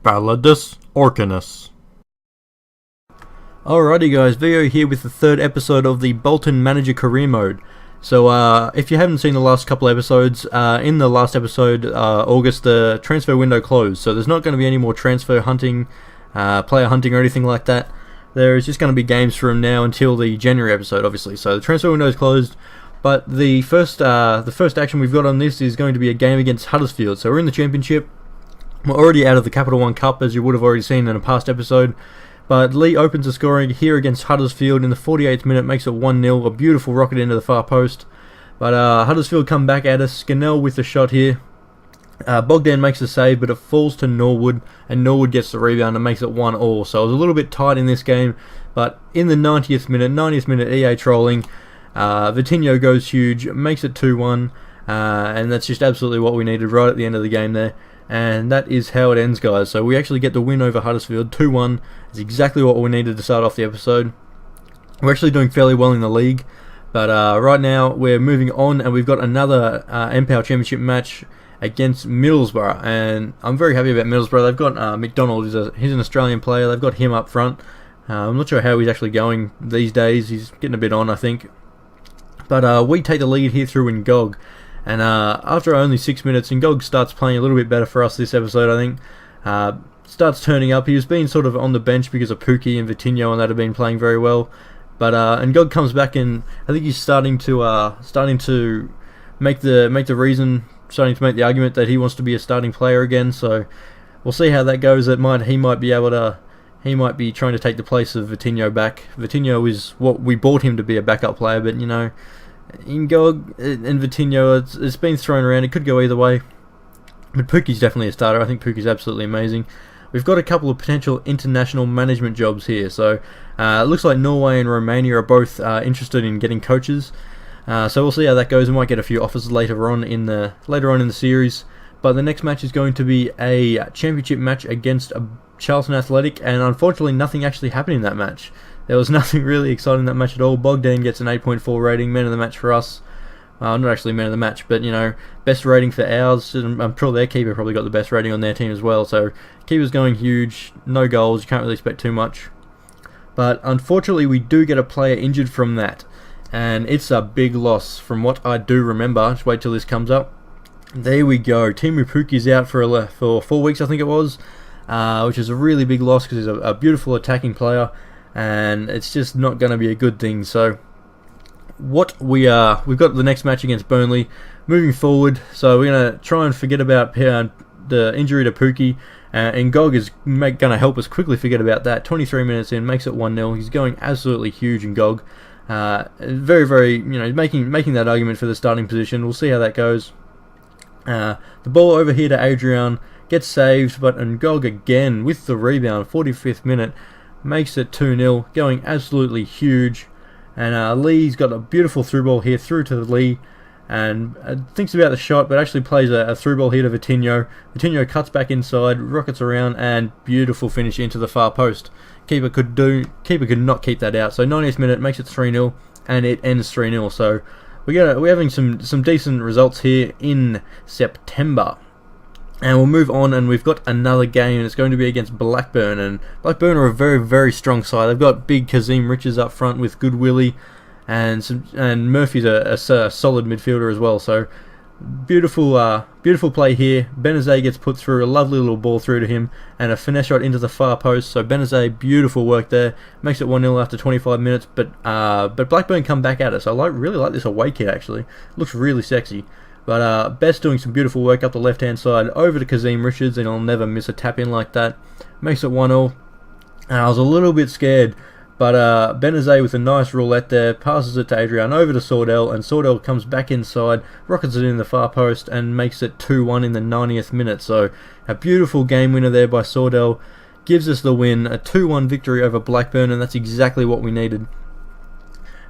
Balladus Orcanus. Alrighty guys, Vio here with the third episode of the Bolton Manager Career Mode. So if you haven't seen the last couple episodes, in the last episode, August, the transfer window closed. So there's not going to be any more transfer hunting, player hunting or anything like that. There is just going to be games from now until the January episode, obviously. So the transfer window is closed. But the first action we've got on this is going to be a game against Huddersfield. So we're in the Championship. We're already out of the Capital One Cup, as you would have already seen in a past episode. But Lee opens the scoring here against Huddersfield in the 48th minute, makes it 1-0. A beautiful rocket into the far post. But Huddersfield come back at us. Scannell with the shot here. Bogdan makes the save, but it falls to Norwood, and Norwood gets the rebound and makes it 1-1. So it was a little bit tight in this game. But in the 90th minute, EA trolling. Vitinho goes huge, makes it 2-1. And that's just absolutely what we needed right at the end of the game there. And that is how it ends, guys. So we actually get the win over Huddersfield, 2-1. It's exactly what we needed to start off the episode. We're actually doing fairly well in the league. But right now we're moving on, and we've got another NPL Championship match against Middlesbrough. And I'm very happy about Middlesbrough. They've got McDonald, he's an Australian player. They've got him up front. I'm not sure how he's actually going these days. He's getting a bit on, I think. But we take the lead here through Ngog. And after only 6 minutes, Ngog starts playing a little bit better for us this episode, I think. Starts turning up. He was being sort of on the bench because of Pookie and Vitinho and that have been playing very well. But Ngog comes back, and I think he's starting to make the reason, starting to make the argument that he wants to be a starting player again. So we'll see how that goes. He might be trying to take the place of Vitinho back. Vitinho is what we bought him to be, a backup player, but you know, Ngog and Vitinho, it's been thrown around. It could go either way. But Pookie's definitely a starter. I think Pookie's absolutely amazing. We've got a couple of potential international management jobs here. So it looks like Norway and Romania are both interested in getting coaches. So we'll see how that goes. We might get a few offers later on in the series. But the next match is going to be a championship match against a Charlton Athletic, and unfortunately nothing actually happened in that match. There was nothing really exciting in that match at all. Bogdan gets an 8.4 rating, man of the match for us. Not actually man of the match, but you know, best rating for ours. I'm sure their keeper probably got the best rating on their team as well. So keeper's going huge, no goals, you can't really expect too much. But unfortunately we do get a player injured from that, and it's a big loss from what I do remember. Just wait till this comes up. There we go. Timu Puki's out for 4 weeks, I think it was, which is a really big loss because he's a beautiful attacking player, and it's just not going to be a good thing. So we've got the next match against Burnley moving forward. So we're going to try and forget about the injury to Pookie, and Ngog is going to help us quickly forget about that. 23 minutes in, makes it 1-0. He's going absolutely huge in Ngog. Very, very, you know, making that argument for the starting position. We'll see how that goes. The ball over here to Adrian, gets saved, but Ngog again with the rebound, 45th minute, makes it 2-0, going absolutely huge. And Lee's got a beautiful through ball here through to Lee, and thinks about the shot, but actually plays a through ball here to Vitinho. Vitinho cuts back inside, rockets around, and beautiful finish into the far post. Keeper could not keep that out. So 90th minute makes it 3-0, and it ends 3-0. So we're having some decent results here in September. And we'll move on, and we've got another game, and it's going to be against Blackburn. And Blackburn are a very, very strong side. They've got big Kazim Riches up front with Good Willie, and Murphy's a solid midfielder as well. So beautiful play here. Benazet gets put through, a lovely little ball through to him, and a finesse shot into the far post. So Benazet, beautiful work there, makes it 1-0 after 25 minutes. But Blackburn come back at us. I really like this away kit actually. Looks really sexy. But Best doing some beautiful work up the left-hand side, over to Kazim Richards, and he'll never miss a tap-in like that. Makes it 1-0. And I was a little bit scared, but Benazet with a nice roulette there, passes it to Adrian, over to Sordell, and Sordell comes back inside, rockets it in the far post, and makes it 2-1 in the 90th minute. So a beautiful game winner there by Sordell gives us the win, a 2-1 victory over Blackburn, and that's exactly what we needed.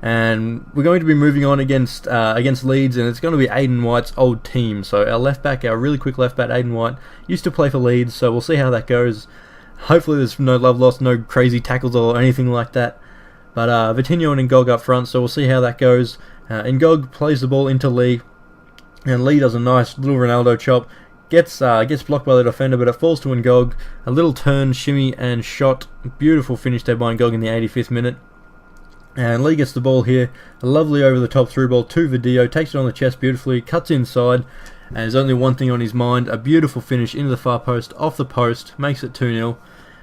And we're going to be moving on against Leeds, and it's going to be Aidan White's old team. So our really quick left back, Aidan White, used to play for Leeds, so we'll see how that goes. Hopefully there's no love lost, no crazy tackles or anything like that. But Vitinho and Ngog up front, so we'll see how that goes. Ngog plays the ball into Lee, and Lee does a nice little Ronaldo chop, Gets blocked by the defender, but it falls to Ngog. A little turn, shimmy, and shot. Beautiful finish there by Ngog in the 85th minute. And Lee gets the ball here. A lovely over-the-top through ball to Vidio. Takes it on the chest beautifully. Cuts inside. And there's only one thing on his mind. A beautiful finish into the far post. Off the post. Makes it 2-0.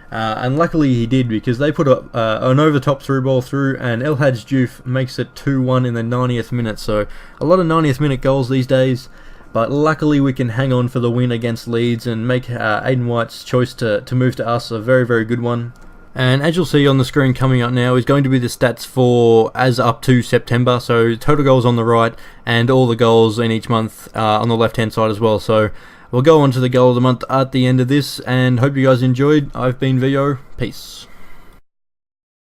And luckily he did, because they put an over-the-top through ball through. And El Hadj Diouf makes it 2-1 in the 90th minute. So a lot of 90th minute goals these days. But luckily we can hang on for the win against Leeds and make Aidan White's choice to move to us a very, very good one. And as you'll see on the screen coming up now is going to be the stats for as up to September. So total goals on the right and all the goals in each month on the left hand side as well. So we'll go on to the goal of the month at the end of this, and hope you guys enjoyed. I've been Vio. Peace.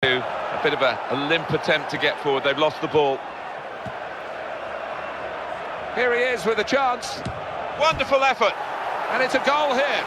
A bit of a limp attempt to get forward. They've lost the ball. Here he is with a chance. Wonderful effort. And it's a goal here.